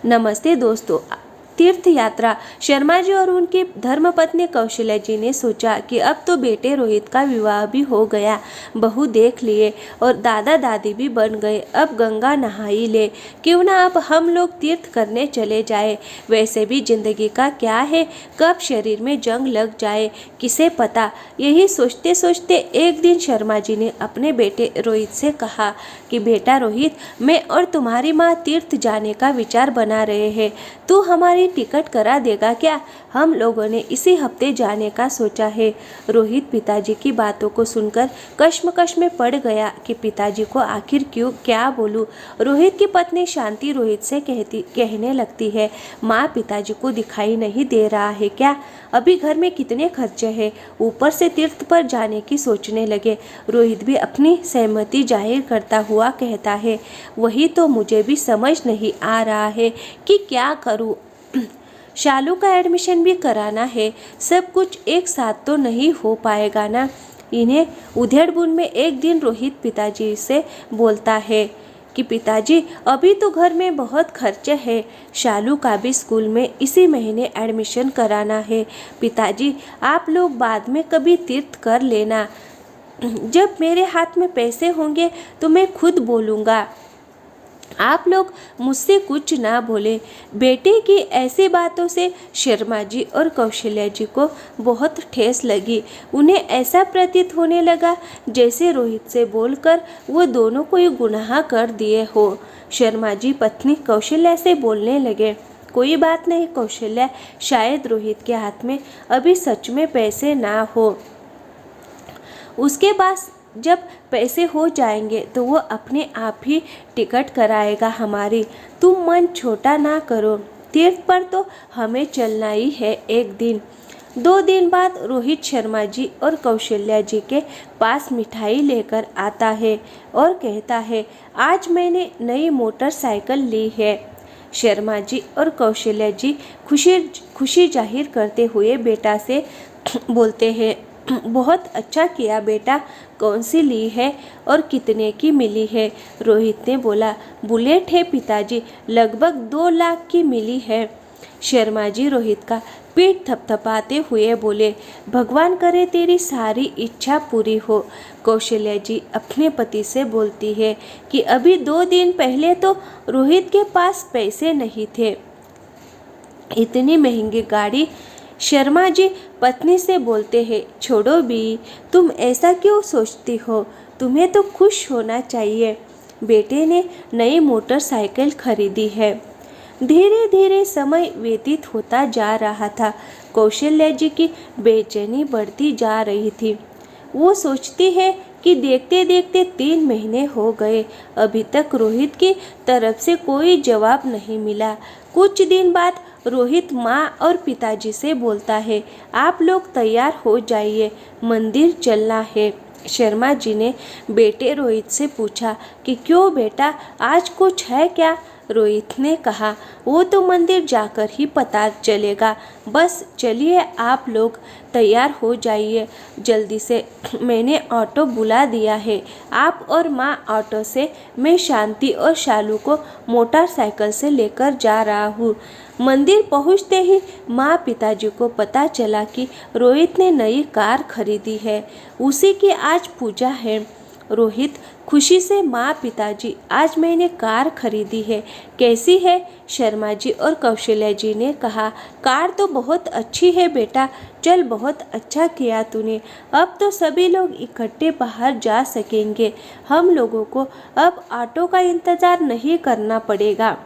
नमस्ते दोस्तों। तीर्थ यात्रा। शर्मा जी और उनकी धर्मपत्नी कौशल्या जी ने सोचा कि अब तो बेटे रोहित का विवाह भी हो गया, बहू देख लिए और दादा दादी भी बन गए, अब गंगा नहाई ले, क्यों ना अब हम लोग तीर्थ करने चले जाए। वैसे भी जिंदगी का क्या है, कब शरीर में जंग लग जाए किसे पता। यही सोचते सोचते एक दिन शर्मा जी ने अपने बेटे रोहित से कहा कि बेटा रोहित, मैं और तुम्हारी माँ तीर्थ जाने का विचार बना रहे हैं, तू हमारी टिकट करा देगा क्या? हम लोगों ने इसी हफ्ते जाने का सोचा है। रोहित पिताजी की बातों को सुनकर कश्मकश में पड़ गया कि पिताजी को आखिर क्यों क्या बोलूं। रोहित की पत्नी शांति रोहित से कहने लगती है, माँ पिताजी को दिखाई नहीं दे रहा है क्या? अभी घर में कितने खर्चे हैं, ऊपर से तीर्थ पर जाने की सोचने लगे। रोहित भी अपनी सहमति जाहिर करता हुआ कहता है, वही तो मुझे भी समझ नहीं आ रहा है कि क्या करूं। शालू का एडमिशन भी कराना है, सब कुछ एक साथ तो नहीं हो पाएगा ना। इन्हें उधेड़बुन में एक दिन रोहित पिताजी से बोलता है कि पिताजी अभी तो घर में बहुत खर्चे हैं, शालू का भी स्कूल में इसी महीने एडमिशन कराना है। पिताजी आप लोग बाद में कभी तीर्थ कर लेना, जब मेरे हाथ में पैसे होंगे तो मैं खुद बोलूँगा, आप लोग मुझसे कुछ ना बोले। बेटे की ऐसी बातों से शर्मा जी और कौशल्या जी को बहुत ठेस लगी। उन्हें ऐसा प्रतीत होने लगा जैसे रोहित से बोलकर वो दोनों कोई गुनाह कर दिए हो। शर्मा जी पत्नी कौशल्या से बोलने लगे, कोई बात नहीं कौशल्या, शायद रोहित के हाथ में अभी सच में पैसे ना हो, उसके पास जब पैसे हो जाएंगे तो वो अपने आप ही टिकट कराएगा हमारी। तुम मन छोटा ना करो, तीर्थ पर तो हमें चलना ही है एक दिन। 2 दिन बाद रोहित शर्मा जी और कौशल्या जी के पास मिठाई लेकर आता है और कहता है, आज मैंने नई मोटरसाइकिल ली है। शर्मा जी और कौशल्या जी खुशी जाहिर करते हुए बेटा से बोलते हैं, बहुत अच्छा किया बेटा, कौन सी ली है और कितने की मिली है? रोहित ने बोला, बुलेट है पिताजी, लगभग 2 लाख की मिली है। शर्मा जी रोहित का पीठ थपथपाते हुए बोले, भगवान करे तेरी सारी इच्छा पूरी हो। कौशल्या जी अपने पति से बोलती है कि अभी 2 दिन पहले तो रोहित के पास पैसे नहीं थे, इतनी महंगी गाड़ी। शर्मा जी पत्नी से बोलते हैं, छोड़ो बी, तुम ऐसा क्यों सोचती हो, तुम्हें तो खुश होना चाहिए, बेटे ने नई मोटरसाइकिल खरीदी है। धीरे धीरे समय व्यतीत होता जा रहा था। कौशल्या जी की बेचैनी बढ़ती जा रही थी। वो सोचती है कि देखते देखते 3 महीने हो गए, अभी तक रोहित की तरफ से कोई जवाब नहीं मिला। कुछ दिन बाद रोहित माँ और पिताजी से बोलता है, आप लोग तैयार हो जाइए, मंदिर चलना है। शर्मा जी ने बेटे रोहित से पूछा कि क्यों बेटा, आज कुछ है क्या? रोहित ने कहा, वो तो मंदिर जाकर ही पता चलेगा, बस चलिए आप लोग तैयार हो जाइए जल्दी से, मैंने ऑटो बुला दिया है, आप और माँ ऑटो से, मैं शांति और शालू को मोटरसाइकिल से लेकर जा रहा हूँ। मंदिर पहुँचते ही माँ पिताजी को पता चला कि रोहित ने नई कार खरीदी है, उसी की आज पूजा है। रोहित खुशी से, माँ पिताजी आज मैंने कार खरीदी है, कैसी है? शर्मा जी और कौशल्या जी ने कहा, कार तो बहुत अच्छी है बेटा, चल बहुत अच्छा किया तूने, अब तो सभी लोग इकट्ठे बाहर जा सकेंगे, हम लोगों को अब ऑटो का इंतज़ार नहीं करना पड़ेगा।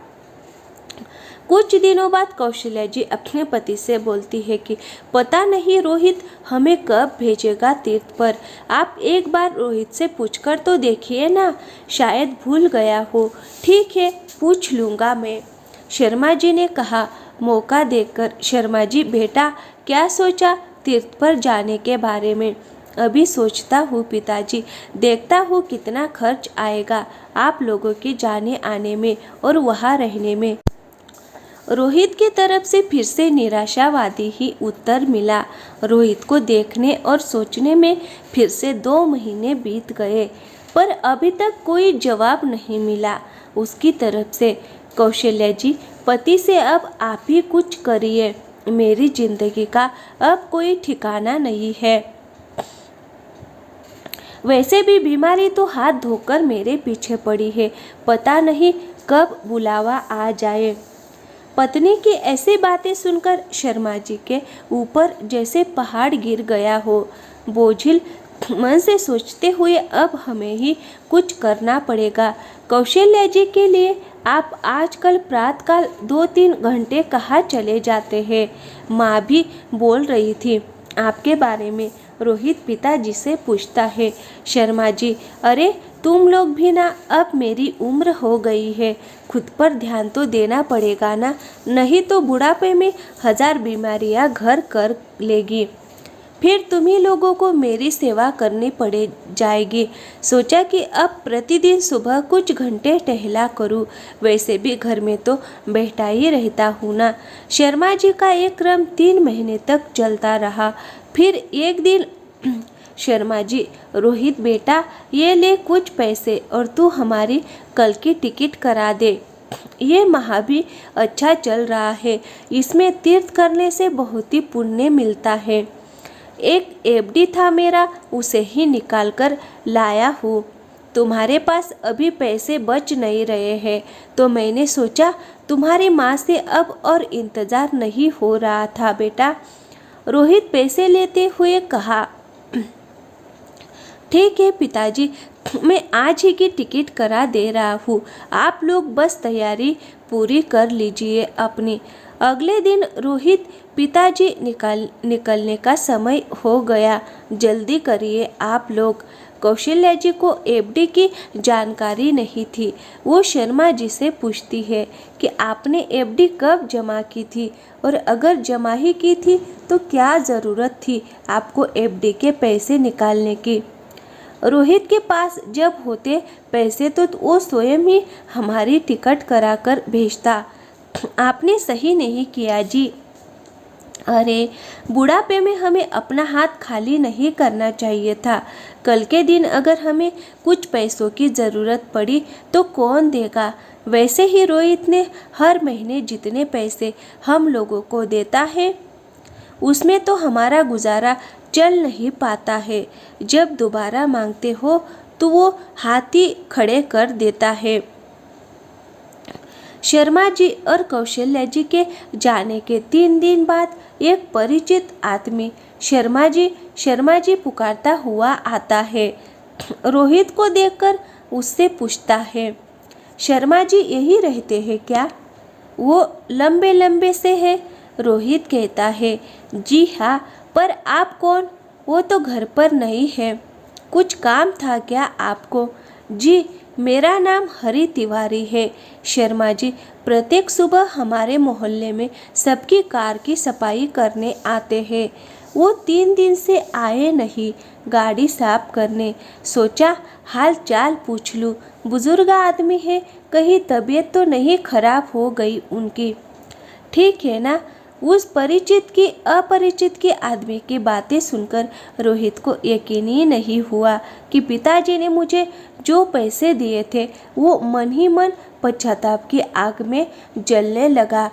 कुछ दिनों बाद कौशल्या जी अपने पति से बोलती है कि पता नहीं रोहित हमें कब भेजेगा तीर्थ पर, आप एक बार रोहित से पूछकर तो देखिए ना, शायद भूल गया हो। ठीक है, पूछ लूँगा मैं, शर्मा जी ने कहा। मौका देखकर शर्मा जी, बेटा क्या सोचा तीर्थ पर जाने के बारे में? अभी सोचता हूँ पिताजी, देखता हूँ कितना खर्च आएगा आप लोगों के जाने आने में और वहाँ रहने में। रोहित की तरफ से फिर से निराशावादी ही उत्तर मिला। रोहित को देखने और सोचने में फिर से 2 महीने बीत गए, पर अभी तक कोई जवाब नहीं मिला उसकी तरफ से। कौशल्या जी पति से अब आप ही कुछ करिए, मेरी जिंदगी का अब कोई ठिकाना नहीं है। वैसे भी बीमारी तो हाथ धोकर मेरे पीछे पड़ी है, पता नहीं कब बुलावा आ जाए। पत्नी की ऐसी बातें सुनकर शर्मा जी के ऊपर जैसे पहाड़ गिर गया हो। बोझिल मन से सोचते हुए अब हमें ही कुछ करना पड़ेगा। कौशल्या जी के लिए आप आजकल प्रातःकाल 2-3 घंटे कहाँ चले जाते हैं? माँ भी बोल रही थी आपके बारे में। रोहित पिताजी से पूछता है। शर्मा जी, अरे तुम लोग भी ना, अब मेरी उम्र हो गई है, खुद पर ध्यान तो देना पड़ेगा ना, नहीं तो बुढ़ापे में 1000 बीमारियां घर कर लेगी। फिर तुम्ही लोगों को मेरी सेवा करनी पड़े जाएगी। सोचा कि अब प्रतिदिन सुबह कुछ घंटे टहला करूं, वैसे भी घर में तो बैठा ही रहता हूँ ना। शर्मा जी का एक क्रम 3 महीने तक चलता रहा। फिर एक दिन शर्मा जी, रोहित बेटा, ये ले कुछ पैसे और तू हमारी कल की टिकट करा दे। ये माह भी अच्छा चल रहा है, इसमें तीर्थ करने से बहुत ही पुण्य मिलता है। एक एफडी था मेरा, उसे ही निकाल कर लाया हूँ। तुम्हारे पास अभी पैसे बच नहीं रहे हैं, तो मैंने सोचा तुम्हारी माँ से अब और इंतज़ार नहीं हो रहा था बेटा। रोहित पैसे लेते हुए कहा, ठीक है पिताजी, मैं आज ही की टिकट करा दे रहा हूँ, आप लोग बस तैयारी पूरी कर लीजिए अपनी। अगले दिन रोहित, पिताजी निकलने का समय हो गया, जल्दी करिए आप लोग। कौशल्या जी को एफडी की जानकारी नहीं थी। वो शर्मा जी से पूछती है कि आपने एफडी कब जमा की थी, और अगर जमा ही की थी तो क्या ज़रूरत थी आपको एफडी के पैसे निकालने की। रोहित के पास जब होते पैसे तो वो स्वयं ही हमारी टिकट करा कर भेजता। आपने सही नहीं किया जी। अरे, बुढ़ापे में हमें अपना हाथ खाली नहीं करना चाहिए था। कल के दिन अगर हमें कुछ पैसों की ज़रूरत पड़ी तो कौन देगा? वैसे ही रोहित ने हर महीने जितने पैसे हम लोगों को देता है, उसमें तो हमारा गुजारा चल नहीं पाता है। जब दोबारा मांगते हो तो वो हाथ ही खड़े कर देता है। शर्मा जी और कौशल्या जी के जाने के 3 दिन बाद एक परिचित आदमी शर्मा जी पुकारता हुआ आता है। रोहित को देखकर उससे पूछता है, शर्मा जी यही रहते हैं क्या? वो लंबे लंबे से है। रोहित कहता है, जी हाँ, पर आप कौन? वो तो घर पर नहीं है। कुछ काम था क्या आपको? जी, मेरा नाम हरि तिवारी है। शर्मा जी प्रत्येक सुबह हमारे मोहल्ले में सबकी कार की सफाई करने आते हैं। वो 3 दिन से आए नहीं, गाड़ी साफ करने। सोचा हाल चाल पूछ लूँ, बुजुर्ग आदमी है, कहीं तबीयत तो नहीं खराब हो गई उनकी। ठीक है ना। उस परिचित की अपरिचित के आदमी की बातें सुनकर रोहित को यकीन ही नहीं हुआ कि पिताजी ने मुझे जो पैसे दिए थे वो मन ही मन पश्चाताप की आग में जलने लगा।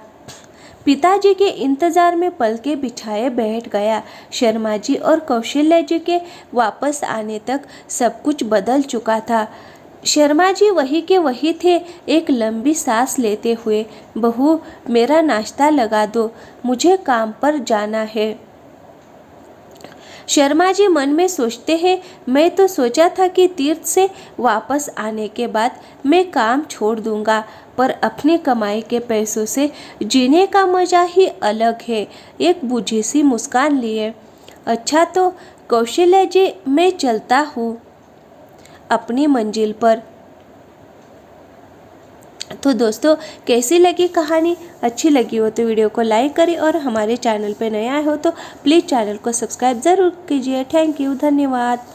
पिताजी के इंतजार में पलके बिछाए बैठ गया। शर्मा जी और कौशल्या जी के वापस आने तक सब कुछ बदल चुका था। शर्मा जी वही के वही थे, एक लंबी सांस लेते हुए, बहू मेरा नाश्ता लगा दो, मुझे काम पर जाना है। शर्मा जी मन में सोचते हैं, मैं तो सोचा था कि तीर्थ से वापस आने के बाद मैं काम छोड़ दूंगा, पर अपनी कमाई के पैसों से जीने का मजा ही अलग है। एक बुझी सी मुस्कान लिए, अच्छा तो कौशल्या जी, मैं चलता हूँ अपनी मंजिल पर। तो दोस्तों, कैसी लगी कहानी? अच्छी लगी हो तो वीडियो को लाइक करें, और हमारे चैनल पर नया हो तो प्लीज़ चैनल को सब्सक्राइब ज़रूर कीजिए। थैंक यू, धन्यवाद।